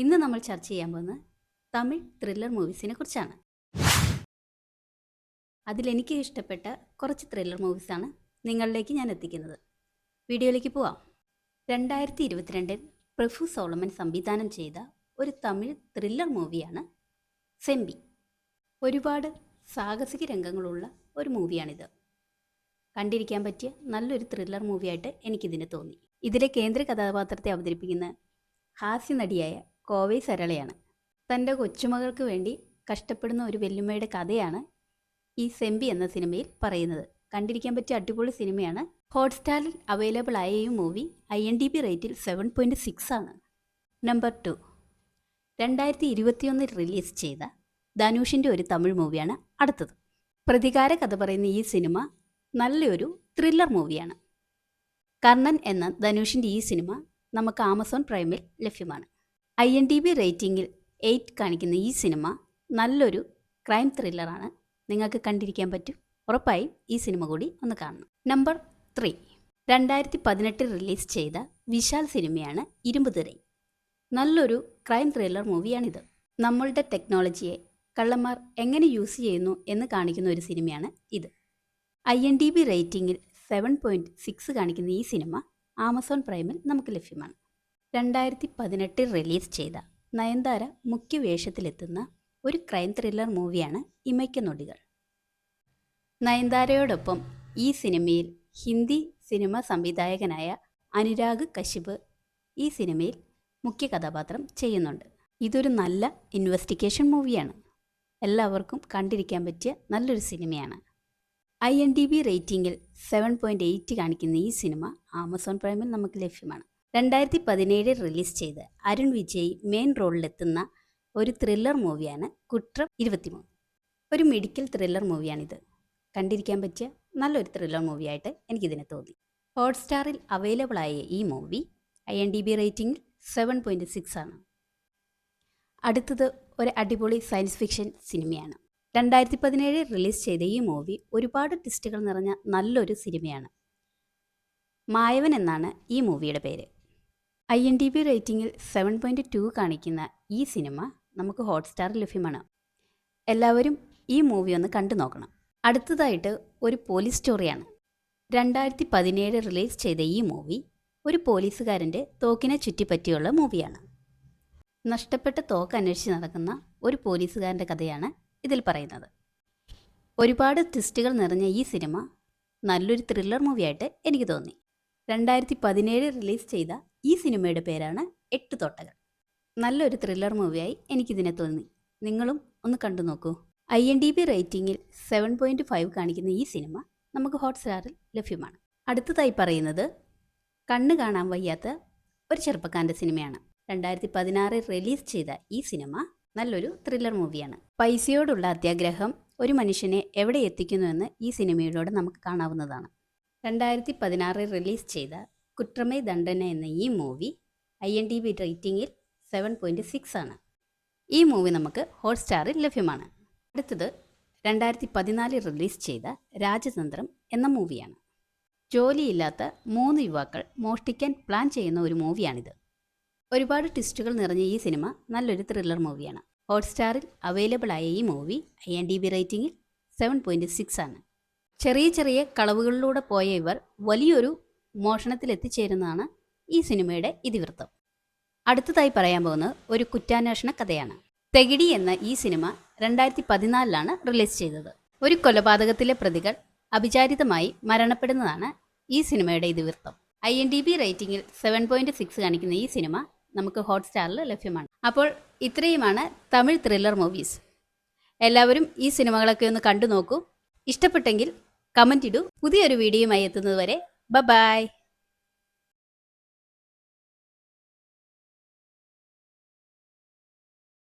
ഇന്ന് നമ്മൾ ചർച്ച ചെയ്യാൻ പോകുന്നത് തമിഴ് ത്രില്ലർ മൂവീസിനെ കുറിച്ചാണ്. അതിലെനിക്ക് ഇഷ്ടപ്പെട്ട കുറച്ച് ത്രില്ലർ മൂവീസാണ് നിങ്ങളിലേക്ക് ഞാൻ എത്തിക്കുന്നത്. വീഡിയോയിലേക്ക് പോവാം. 2022 പ്രഭു സോളമൻ സംവിധാനം ചെയ്ത ഒരു തമിഴ് ത്രില്ലർ മൂവിയാണ് സെമ്പി. ഒരുപാട് സാഹസിക രംഗങ്ങളുള്ള ഒരു മൂവിയാണിത്. കണ്ടിരിക്കാൻ പറ്റിയ നല്ലൊരു ത്രില്ലർ മൂവിയായിട്ട് എനിക്കിതിന് തോന്നി. ഇതിലെ കേന്ദ്ര കഥാപാത്രത്തെ അവതരിപ്പിക്കുന്ന ഹാസ്യനടിയായ കോവൈ സരളയാണ്. തൻ്റെ കൊച്ചുമകൾക്ക് വേണ്ടി കഷ്ടപ്പെടുന്ന ഒരു വെല്ലുമ്മയുടെ കഥയാണ് ഈ സെമ്പി എന്ന സിനിമയിൽ പറയുന്നത്. കണ്ടിരിക്കാൻ പറ്റിയ അടിപൊളി സിനിമയാണ്. ഹോട്ട്സ്റ്റാറിൽ അവൈലബിൾ ആയ ഈ മൂവി IMDb റേറ്റിൽ 7.6 ആണ്. നമ്പർ 2, 2021 റിലീസ് ചെയ്ത ധനുഷിൻ്റെ ഒരു തമിഴ് മൂവിയാണ് അടുത്തത്. പ്രതികാര കഥ പറയുന്ന ഈ സിനിമ നല്ലൊരു ത്രില്ലർ മൂവിയാണ്. കർണൻ എന്ന ധനുഷിൻ്റെ ഈ സിനിമ നമുക്ക് ആമസോൺ പ്രൈമിൽ ലഭ്യമാണ്. IMDb റേറ്റിംഗിൽ 8 കാണിക്കുന്ന ഈ സിനിമ നല്ലൊരു ക്രൈം ത്രില്ലറാണ്. നിങ്ങൾക്ക് കണ്ടിരിക്കാൻ പറ്റും. ഉറപ്പായും ഈ സിനിമ കൂടി ഒന്ന് കാണണം. നമ്പർ 3, 2018 റിലീസ് ചെയ്ത വിശാൽ സിനിമയാണ് ഇരുമ്പ് തിരൈ. നല്ലൊരു ക്രൈം ത്രില്ലർ മൂവിയാണിത്. നമ്മളുടെ ടെക്നോളജിയെ കള്ളന്മാർ എങ്ങനെ യൂസ് ചെയ്യുന്നു എന്ന് കാണിക്കുന്ന ഒരു സിനിമയാണ് ഇത്. IMDb റേറ്റിംഗിൽ 7.6 കാണിക്കുന്ന ഈ സിനിമ ആമസോൺ പ്രൈമിൽ നമുക്ക് ലഭ്യമാണ്. 2018 റിലീസ് ചെയ്ത നയൻതാര മുഖ്യ വേഷത്തിലെത്തുന്ന ഒരു ക്രൈം ത്രില്ലർ മൂവിയാണ് ഇമയ്ക്ക നൊടികൾ. നയൻതാരയോടൊപ്പം ഈ സിനിമയിൽ ഹിന്ദി സിനിമ സംവിധായകനായ അനുരാഗ് കശ്യപ് ഈ സിനിമയിൽ മുഖ്യ കഥാപാത്രം ചെയ്യുന്നുണ്ട്. ഇതൊരു നല്ല ഇൻവെസ്റ്റിഗേഷൻ മൂവിയാണ്. എല്ലാവർക്കും കണ്ടിരിക്കാൻ പറ്റിയ നല്ലൊരു സിനിമയാണ്. IMDb റേറ്റിംഗിൽ 7.8 കാണിക്കുന്ന ഈ സിനിമ ആമസോൺ പ്രൈമിൽ നമുക്ക് ലഭ്യമാണ്. 2017 റിലീസ് ചെയ്ത് അരുൺ വിജയ് മെയിൻ റോളിലെത്തുന്ന ഒരു ത്രില്ലർ മൂവിയാണ് കുറ്റം 23. ഒരു മെഡിക്കൽ ത്രില്ലർ മൂവിയാണിത്. കണ്ടിരിക്കാൻ പറ്റിയ നല്ലൊരു ത്രില്ലർ മൂവിയായിട്ട് എനിക്കിതിനെ തോന്നി. ഹോട്ട്സ്റ്റാറിൽ അവൈലബിൾ ആയ ഈ മൂവി IMDb റേറ്റിംഗിൽ 7.6 ആണ്. അടുത്തത് ഒരു അടിപൊളി സയൻസ് ഫിക്ഷൻ സിനിമയാണ്. 2017 റിലീസ് ചെയ്ത ഈ മൂവി ഒരുപാട് ട്വിസ്റ്റുകൾ നിറഞ്ഞ നല്ലൊരു സിനിമയാണ്. മായവൻ എന്നാണ് ഈ മൂവിയുടെ പേര്. IMDb റേറ്റിംഗിൽ 7.2 കാണിക്കുന്ന ഈ സിനിമ നമുക്ക് ഹോട്ട്സ്റ്റാറിൽ ലഭ്യമാണ്. എല്ലാവരും ഈ മൂവി ഒന്ന് കണ്ടു നോക്കണം. അടുത്തതായിട്ട് ഒരു പോലീസ് സ്റ്റോറിയാണ്. 2017 റിലീസ് ചെയ്ത ഈ മൂവി ഒരു പോലീസുകാരൻ്റെ തോക്കിനെ ചുറ്റിപ്പറ്റിയുള്ള മൂവിയാണ്. നഷ്ടപ്പെട്ട തോക്ക് അന്വേഷിച്ച് നടക്കുന്ന ഒരു പോലീസുകാരൻ്റെ കഥയാണ് ഇതിൽ പറയുന്നത്. ഒരുപാട് ട്വിസ്റ്റുകൾ നിറഞ്ഞ ഈ സിനിമ നല്ലൊരു ത്രില്ലർ മൂവിയായിട്ട് എനിക്ക് തോന്നി. 2017 റിലീസ് ചെയ്ത ഈ സിനിമയുടെ പേരാണ് 8 തോട്ടകൾ. നല്ലൊരു ത്രില്ലർ മൂവിയായി എനിക്കിതിനെ തോന്നി. നിങ്ങളും ഒന്ന് കണ്ടു നോക്കൂ. IMDb റേറ്റിംഗിൽ 7.5 കാണിക്കുന്ന ഈ സിനിമ നമുക്ക് ഹോട്ട്സ്റ്റാറിൽ ലഭ്യമാണ്. അടുത്തതായി പറയുന്നത് കണ്ണ് കാണാൻ വയ്യാത്ത ഒരു ചെറുപ്പക്കാരൻ്റെ സിനിമയാണ്. 2016 റിലീസ് ചെയ്ത ഈ സിനിമ നല്ലൊരു ത്രില്ലർ മൂവിയാണ്. പൈസയോടുള്ള അത്യാഗ്രഹം ഒരു മനുഷ്യനെ എവിടെ എത്തിക്കുന്നുവെന്ന് ഈ സിനിമയിലൂടെ നമുക്ക് കാണാവുന്നതാണ്. 2016 റിലീസ് ചെയ്ത കുറ്റമേ ദണ്ഡന എന്ന ഈ മൂവി IMDb റേറ്റിംഗിൽ 7.6 ആണ്. ഈ മൂവി നമുക്ക് ഹോട്ട്സ്റ്റാറിൽ ലഭ്യമാണ്. അടുത്തത് 2014 റിലീസ് ചെയ്ത രാജതന്ത്രം എന്ന മൂവിയാണ്. ജോലിയില്ലാത്ത 3 യുവാക്കൾ മോഷ്ടിക്കാൻ പ്ലാൻ ചെയ്യുന്ന ഒരു മൂവിയാണിത്. ഒരുപാട് ട്വിസ്റ്റുകൾ നിറഞ്ഞ ഈ സിനിമ നല്ലൊരു ത്രില്ലർ മൂവിയാണ്. ഹോട്ട്സ്റ്റാറിൽ അവൈലബിൾ ആയ ഈ മൂവി IMDb റേറ്റിംഗിൽ 7.6 ആണ്. ചെറിയ ചെറിയ കളവുകളിലൂടെ പോയ ഇവർ വലിയൊരു മോഷണത്തിൽ എത്തിച്ചേരുന്നതാണ് ഈ സിനിമയുടെ ഇതിവൃത്തം. അടുത്തതായി പറയാൻ പോകുന്നത് ഒരു കുറ്റാന്വേഷണ കഥയാണ്. തെകിടി എന്ന ഈ സിനിമ 2014 റിലീസ് ചെയ്തത്. ഒരു കൊലപാതകത്തിലെ പ്രതികൾ അവിചാരിതമായി മരണപ്പെടുന്നതാണ് ഈ സിനിമയുടെ ഇതിവൃത്തം. IMDb റേറ്റിംഗിൽ 7.6 കാണിക്കുന്ന ഈ സിനിമ നമുക്ക് ഹോട്ട്സ്റ്റാറിൽ ലഭ്യമാണ്. അപ്പോൾ ഇത്രയുമാണ് തമിഴ് ത്രില്ലർ മൂവീസ്. എല്ലാവരും ഈ സിനിമകളൊക്കെ ഒന്ന് കണ്ടു നോക്കൂ. ഇഷ്ടപ്പെട്ടെങ്കിൽ കമൻ്റ് ഇടൂ. പുതിയൊരു വീഡിയോയുമായി എത്തുന്നതുവരെ ബൈ.